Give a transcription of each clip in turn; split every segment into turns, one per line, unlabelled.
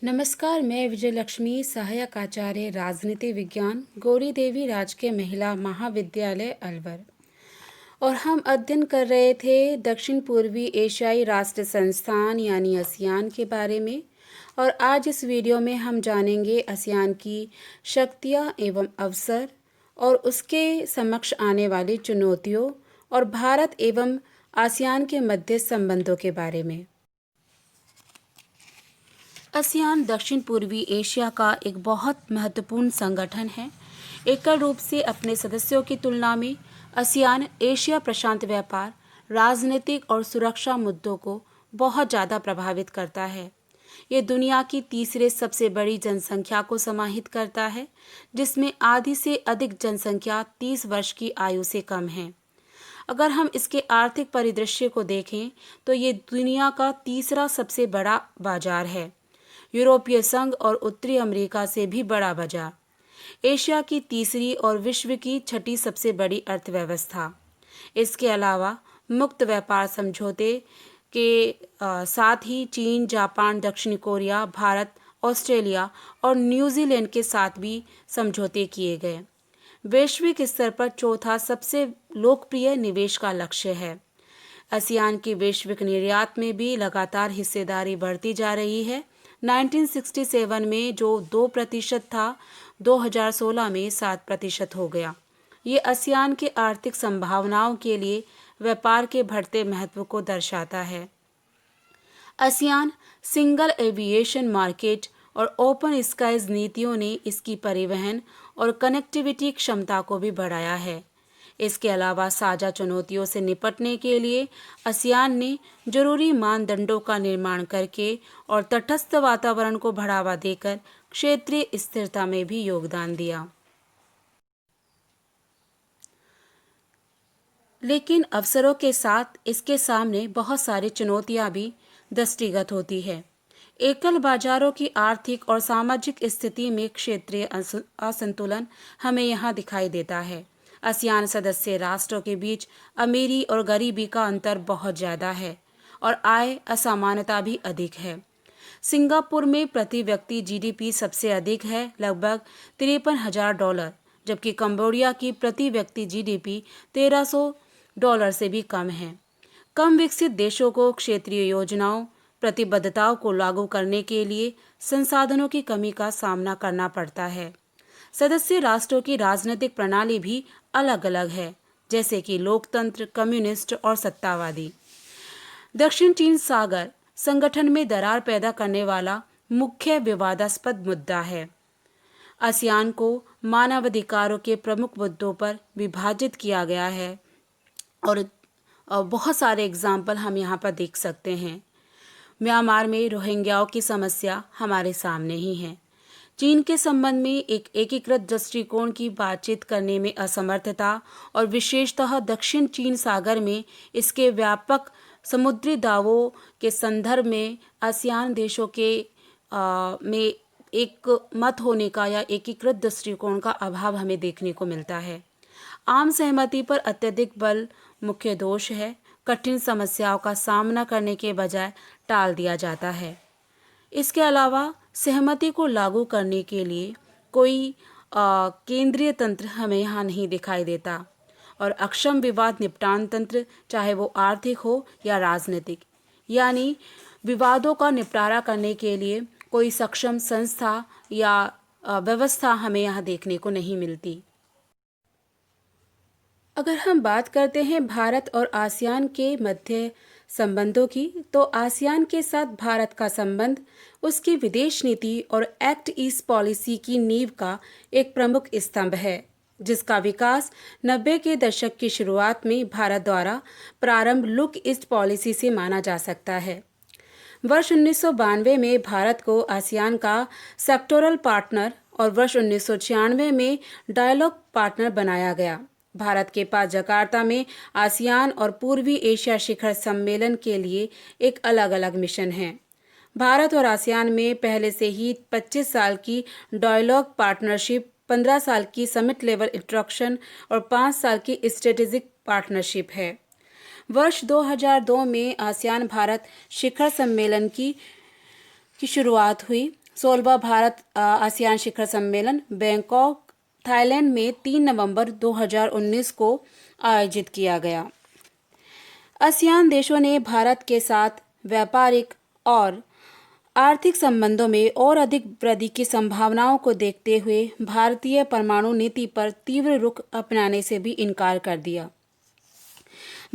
नमस्कार, मैं विजयलक्ष्मी, सहायक आचार्य राजनीति विज्ञान, गौरी देवी राजकीय महिला महाविद्यालय अलवर। और हम अध्ययन कर रहे थे दक्षिण पूर्वी एशियाई राष्ट्र संस्थान यानी आसियान के बारे में। और आज इस वीडियो में हम जानेंगे आसियान की शक्तियाँ एवं अवसर और उसके समक्ष आने वाली चुनौतियों और भारत एवं आसियान के मध्य संबंधों के बारे में। आसियान दक्षिण पूर्वी एशिया का एक बहुत महत्वपूर्ण संगठन है। एकल रूप से अपने सदस्यों की तुलना में आसियान एशिया प्रशांत व्यापार, राजनीतिक और सुरक्षा मुद्दों को बहुत ज़्यादा प्रभावित करता है। ये दुनिया की तीसरे सबसे बड़ी जनसंख्या को समाहित करता है, जिसमें आधी से अधिक जनसंख्या 30 वर्ष की आयु से कम है। अगर हम इसके आर्थिक परिदृश्य को देखें तो ये दुनिया का तीसरा सबसे बड़ा बाजार है, यूरोपीय संघ और उत्तरी अमेरिका से भी बड़ा बाजार, एशिया की तीसरी और विश्व की छठी सबसे बड़ी अर्थव्यवस्था। इसके अलावा मुक्त व्यापार समझौते के साथ ही चीन, जापान, दक्षिण कोरिया, भारत, ऑस्ट्रेलिया और न्यूजीलैंड के साथ भी समझौते किए गए। वैश्विक स्तर पर चौथा सबसे लोकप्रिय निवेश का लक्ष्य है। आसियान की वैश्विक निर्यात में भी लगातार हिस्सेदारी बढ़ती जा रही है। 1967 में जो 2% था, 2016 में 7% हो गया। ये आसियान के आर्थिक संभावनाओं के लिए व्यापार के बढ़ते महत्व को दर्शाता है। आसियान सिंगल एविएशन मार्केट और ओपन स्काईज नीतियों ने इसकी परिवहन और कनेक्टिविटी क्षमता को भी बढ़ाया है। इसके अलावा साझा चुनौतियों से निपटने के लिए आसियान ने जरूरी मानदंडों का निर्माण करके और तटस्थ वातावरण को बढ़ावा देकर क्षेत्रीय स्थिरता में भी योगदान दिया। लेकिन अवसरों के साथ इसके सामने बहुत सारी चुनौतियां भी दृष्टिगत होती है। एकल बाजारों की आर्थिक और सामाजिक स्थिति में क्षेत्रीय असंतुलन हमें यहाँ दिखाई देता है। आसियान सदस्य राष्ट्रों के बीच अमीरी और गरीबी का अंतर बहुत ज़्यादा है और आय असमानता भी अधिक है। सिंगापुर में प्रति व्यक्ति जीडीपी सबसे अधिक है, लगभग $53,000, जबकि कंबोडिया की प्रति व्यक्ति जीडीपी $1,300 से भी कम है। कम विकसित देशों को क्षेत्रीय योजनाओं, प्रतिबद्धताओं को लागू करने के लिए संसाधनों की कमी का सामना करना पड़ता है। सदस्य राष्ट्रों की राजनीतिक प्रणाली भी अलग अलग है, जैसे कि लोकतंत्र, कम्युनिस्ट और सत्तावादी। दक्षिण चीन सागर संगठन में दरार पैदा करने वाला मुख्य विवादास्पद मुद्दा है। आसियान को मानवाधिकारों के प्रमुख मुद्दों पर विभाजित किया गया है और बहुत सारे एग्जाम्पल हम यहाँ पर देख सकते हैं। म्यांमार में रोहिंग्याओं की समस्या हमारे सामने ही है। चीन के संबंध में एक एकीकृत दृष्टिकोण की बातचीत करने में असमर्थता और विशेषतः दक्षिण चीन सागर में इसके व्यापक समुद्री दावों के संदर्भ में आसियान देशों के में एक मत होने का या एकीकृत दृष्टिकोण का अभाव हमें देखने को मिलता है। आम सहमति पर अत्यधिक बल मुख्य दोष है। कठिन समस्याओं का सामना करने के बजाय टाल दिया जाता है। इसके अलावा सहमति को लागू करने के लिए कोई केंद्रीय तंत्र हमें यहाँ नहीं दिखाई देता और अक्षम विवाद निपटान तंत्र, चाहे वो आर्थिक हो या राजनीतिक, यानी विवादों का निपटारा करने के लिए कोई सक्षम संस्था या व्यवस्था हमें यहाँ देखने को नहीं मिलती। अगर हम बात करते हैं भारत और आसियान के मध्य संबंधों की, तो आसियान के साथ भारत का संबंध उसकी विदेश नीति और एक्ट ईस्ट पॉलिसी की नींव का एक प्रमुख स्तंभ है, जिसका विकास 90 के दशक की शुरुआत में भारत द्वारा प्रारंभ लुक ईस्ट पॉलिसी से माना जा सकता है। वर्ष 1992 में भारत को आसियान का सेक्टोरल पार्टनर और वर्ष 1996 में डायलॉग पार्टनर बनाया गया। भारत के पास जकार्ता में आसियान और पूर्वी एशिया शिखर सम्मेलन के लिए एक अलग अलग मिशन है। भारत और आसियान में पहले से ही 25 साल की डायलॉग पार्टनरशिप, 15 साल की समिट लेवल इंस्ट्रक्शन और 5 साल की स्ट्रेटेजिक पार्टनरशिप है। वर्ष 2002 में आसियान भारत शिखर सम्मेलन की शुरुआत हुई। 16वां भारत आसियान शिखर सम्मेलन बैंकॉक थाईलैंड में 3 नवंबर 2019 को आयोजित किया गया। आसियान देशों ने भारत के साथ व्यापारिक और आर्थिक संबंधों में और अधिक वृद्धि की संभावनाओं को देखते हुए भारतीय परमाणु नीति पर तीव्र रुख अपनाने से भी इनकार कर दिया।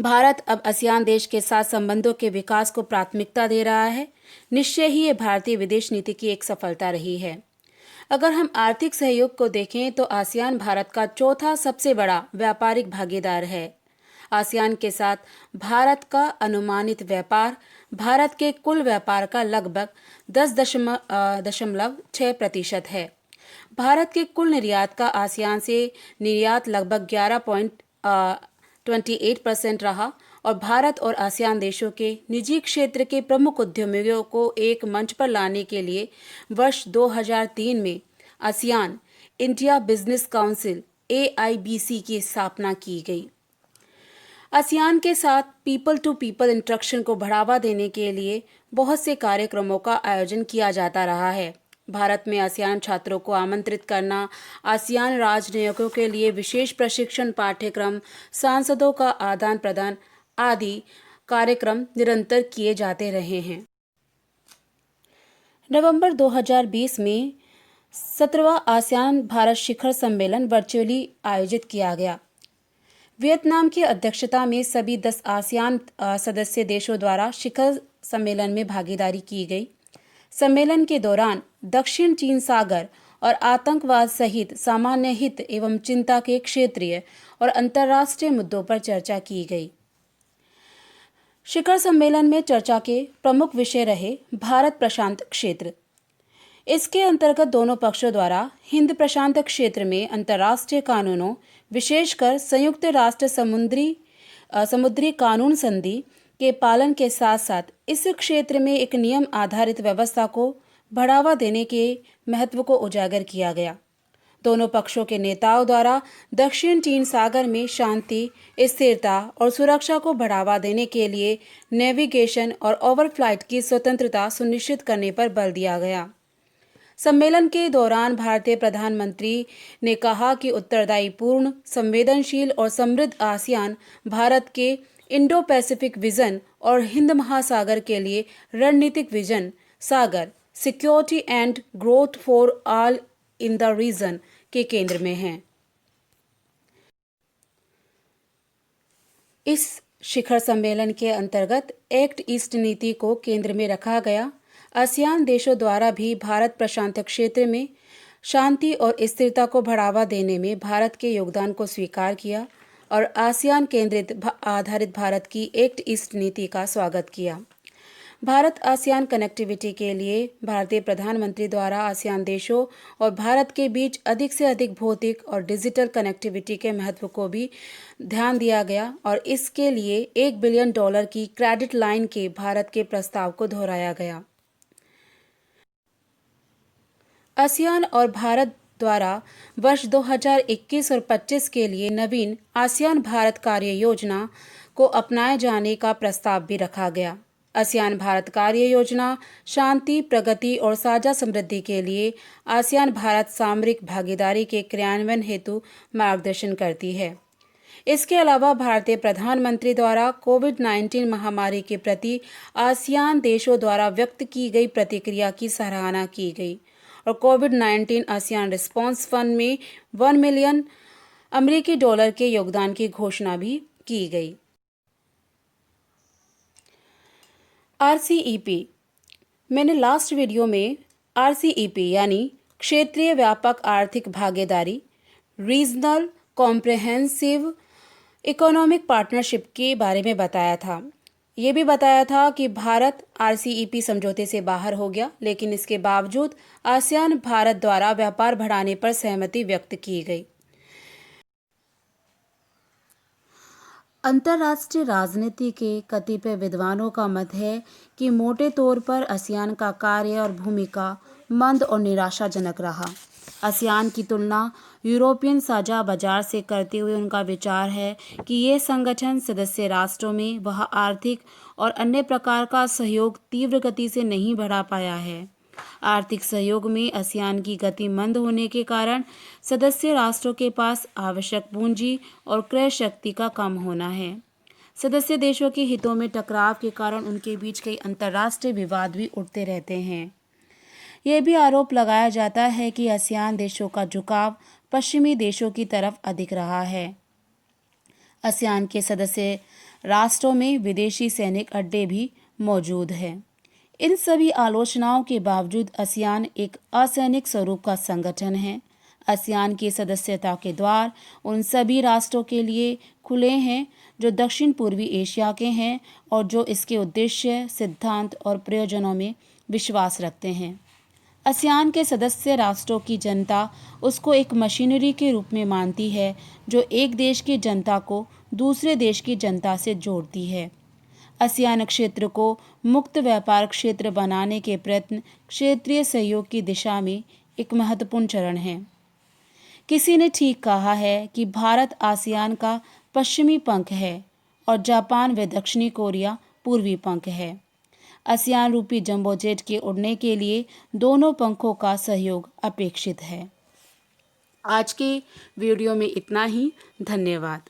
भारत अब आसियान देश के साथ संबंधों के विकास को प्राथमिकता दे रहा है। निश्चय ही ये भारतीय विदेश नीति की एक सफलता रही है। अगर हम आर्थिक सहयोग को देखें तो आसियान भारत का चौथा सबसे बड़ा व्यापारिक भागीदार है। आसियान के साथ भारत का अनुमानित व्यापार भारत के कुल व्यापार का लगभग 10.6% है। भारत के कुल निर्यात का आसियान से निर्यात लगभग 11.28% रहा और भारत और आसियान देशों के निजी क्षेत्र के प्रमुख उद्यमियों को एक मंच पर लाने के लिए वर्ष 2003 में ASEAN India business council AIBC की स्थापना की गई। आसियान के साथ पीपल टू पीपल इंटरेक्शन को बढ़ावा देने के लिए बहुत से कार्यक्रमों का आयोजन किया जाता रहा है। भारत में आसियान छात्रों को आमंत्रित करना, आसियान राजनयिकों के लिए विशेष प्रशिक्षण पाठ्यक्रम, सांसदों का आदान प्रदान आदि कार्यक्रम निरंतर किए जाते रहे हैं। नवंबर 2020 में 17वां आसियान भारत शिखर सम्मेलन वर्चुअली आयोजित किया गया। वियतनाम की अध्यक्षता में सभी 10 आसियान सदस्य देशों द्वारा शिखर सम्मेलन में भागीदारी की गई। सम्मेलन के दौरान दक्षिण चीन सागर और आतंकवाद सहित सामान्य हित एवं चिंता के क्षेत्रीय और अंतर्राष्ट्रीय मुद्दों पर चर्चा की गई। शिखर सम्मेलन में चर्चा के प्रमुख विषय रहे भारत प्रशांत क्षेत्र। इसके अंतर्गत दोनों पक्षों द्वारा हिंद प्रशांत क्षेत्र में अंतर्राष्ट्रीय कानूनों, विशेषकर संयुक्त राष्ट्र समुद्री कानून संधि के पालन के साथ साथ इस क्षेत्र में एक नियम आधारित व्यवस्था को बढ़ावा देने के महत्व को उजागर किया गया। दोनों पक्षों के नेताओं द्वारा दक्षिण चीन सागर में शांति, स्थिरता और सुरक्षा को बढ़ावा देने के लिए नेविगेशन और ओवरफ्लाइट की स्वतंत्रता सुनिश्चित करने पर बल दिया गया। सम्मेलन के दौरान भारतीय प्रधानमंत्री ने कहा कि उत्तरदायी, पूर्ण, संवेदनशील और समृद्ध आसियान भारत के इंडो पैसिफिक विजन और हिंद महासागर के लिए रणनीतिक vision Sagar, security and growth for all in the region के केंद्र में है। इस शिखर सम्मेलन के अंतर्गत एक्ट ईस्ट नीति को केंद्र में रखा गया। आसियान देशों द्वारा भी भारत प्रशांत क्षेत्र में शांति और स्थिरता को बढ़ावा देने में भारत के योगदान को स्वीकार किया और आसियान केंद्रित आधारित भारत की एक्ट ईस्ट नीति का स्वागत किया। भारत आसियान कनेक्टिविटी के लिए भारतीय प्रधानमंत्री द्वारा आसियान देशों और भारत के बीच अधिक से अधिक भौतिक और डिजिटल कनेक्टिविटी के महत्व को भी ध्यान दिया गया और इसके लिए $1 बिलियन की क्रेडिट लाइन के भारत के प्रस्ताव को दोहराया गया। आसियान और भारत द्वारा वर्ष 2021 और 25 के लिए नवीन आसियान भारत कार्य योजना को अपनाए जाने का प्रस्ताव भी रखा गया। आसियान भारत कार्य योजना शांति, प्रगति और साझा समृद्धि के लिए आसियान भारत सामरिक भागीदारी के क्रियान्वयन हेतु मार्गदर्शन करती है। इसके अलावा भारतीय प्रधानमंत्री द्वारा कोविड-19 महामारी के प्रति आसियान देशों द्वारा व्यक्त की गई प्रतिक्रिया की सराहना की गई और कोविड-19 आसियान रिस्पांस फंड में $1 मिलियन के योगदान की घोषणा भी की गई। RCEP, मैंने लास्ट वीडियो में RCEP यानी क्षेत्रीय व्यापक आर्थिक भागीदारी, रीजनल कॉम्प्रिहेंसिव इकोनॉमिक पार्टनरशिप के बारे में बताया था। ये भी बताया था कि भारत RCEP समझौते से बाहर हो गया, लेकिन इसके बावजूद आसियान भारत द्वारा व्यापार बढ़ाने पर सहमति व्यक्त की गई। अंतर्राष्ट्रीय राजनीति के कतिपय विद्वानों का मत है कि मोटे तौर पर आसियान का कार्य और भूमिका मंद और निराशाजनक रहा। आसियान की तुलना यूरोपियन साझा बाजार से करते हुए उनका विचार है कि ये संगठन सदस्य राष्ट्रों में वह आर्थिक और अन्य प्रकार का सहयोग तीव्र गति से नहीं बढ़ा पाया है। आर्थिक सहयोग में आसियान की गति मंद होने के कारण सदस्य राष्ट्रों के पास आवश्यक पूंजी और क्रय शक्ति का कम होना है। सदस्य देशों के हितों में टकराव के कारण उनके बीच कई अंतर्राष्ट्रीय विवाद भी उठते रहते हैं। यह भी आरोप लगाया जाता है कि आसियान देशों का झुकाव पश्चिमी देशों की तरफ अधिक रहा है। आसियान के सदस्य राष्ट्रों में विदेशी सैनिक अड्डे भी मौजूद हैं। इन सभी आलोचनाओं के बावजूद आसियान एक असैनिक स्वरूप का संगठन है। आसियान की सदस्यता के द्वार उन सभी राष्ट्रों के लिए खुले हैं जो दक्षिण पूर्वी एशिया के हैं और जो इसके उद्देश्य, सिद्धांत और प्रयोजनों में विश्वास रखते हैं। आसियान के सदस्य राष्ट्रों की जनता उसको एक मशीनरी के रूप में मानती है जो एक देश की जनता को दूसरे देश की जनता से जोड़ती है। आसियान क्षेत्र को मुक्त व्यापार क्षेत्र बनाने के प्रयत्न क्षेत्रीय सहयोग की दिशा में एक महत्वपूर्ण चरण है। किसी ने ठीक कहा है कि भारत आसियान का पश्चिमी पंख है और जापान व दक्षिणी कोरिया पूर्वी पंख है। आसियान रूपी जंबो जेट के उड़ने के लिए दोनों पंखों का सहयोग अपेक्षित है। आज के वीडियो में इतना ही। धन्यवाद।